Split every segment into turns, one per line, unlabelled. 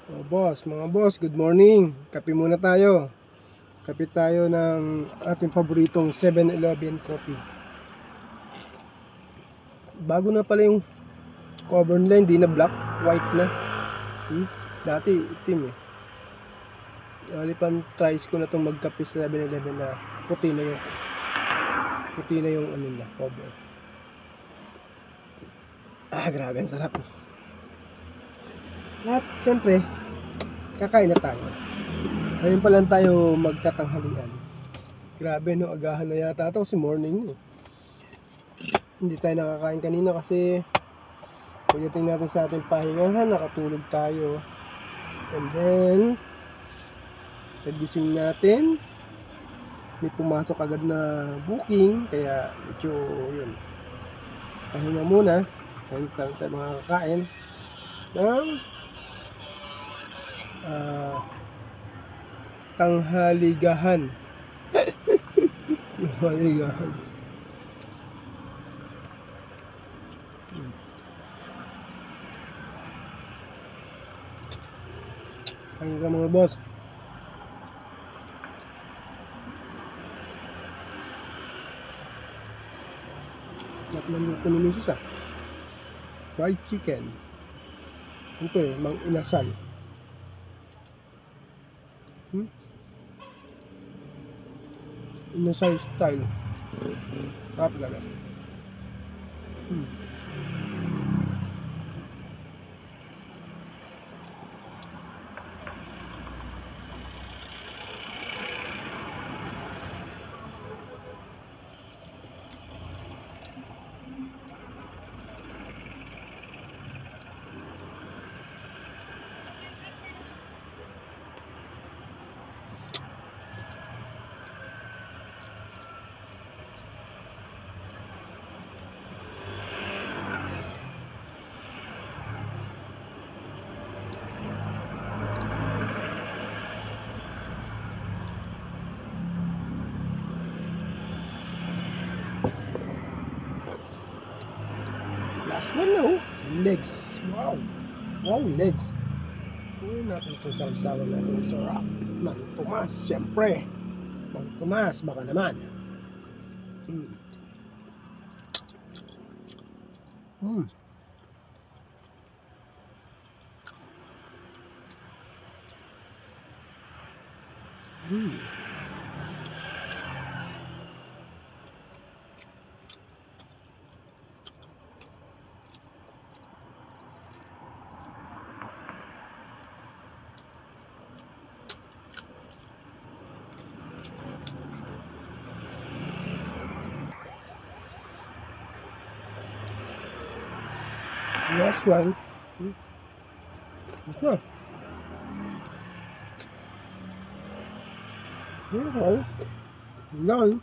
Mga boss, good morning. Kape muna tayo. Kape tayo ng ating paboritong 7-Eleven coffee. Bago na pala yung cover nila, hindi na black, white na. Dati itim eh. Alipan tries ko na itong magkape sa 7-Eleven na puti na yung ano nila, cover. Grabe, ang sarap. At siyempre, kakain na tayo. Ngayon pa lang tayo magtatanghalian. Grabe no, agahan na yata ito kasi morning eh. Hindi tayo nakakain kanina kasi pagdating natin sa ating pahingahan, nakatulog tayo. And then pagising natin, may pumasok agad na booking, kaya medyo yun, pahinga muna. Ngayon tayo makakain ng tanghaligahan. Tanghaligahan. Kain ka mga boss. Nakamaluto ni Mrs. Fried chicken. Ito eh, mang inasal. Inasal style. Sarap talaga. Last one na oh. Legs. Wow. Wow, legs. Natin ito sa usawan natin. Sarap. Mang Tomas, siyempre. Mang Tomas, baka naman. Last one. Ito na. Okay. Yan.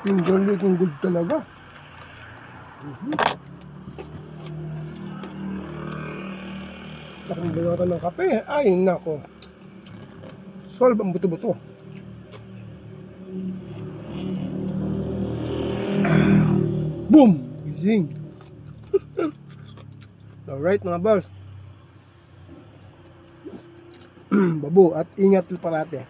Yung jolly kong good talaga. Takong balatan ng kape. Ay, nako. Solve ang buto-buto. Boom! Gising. Alright mga boss. Babu, at ingat parate.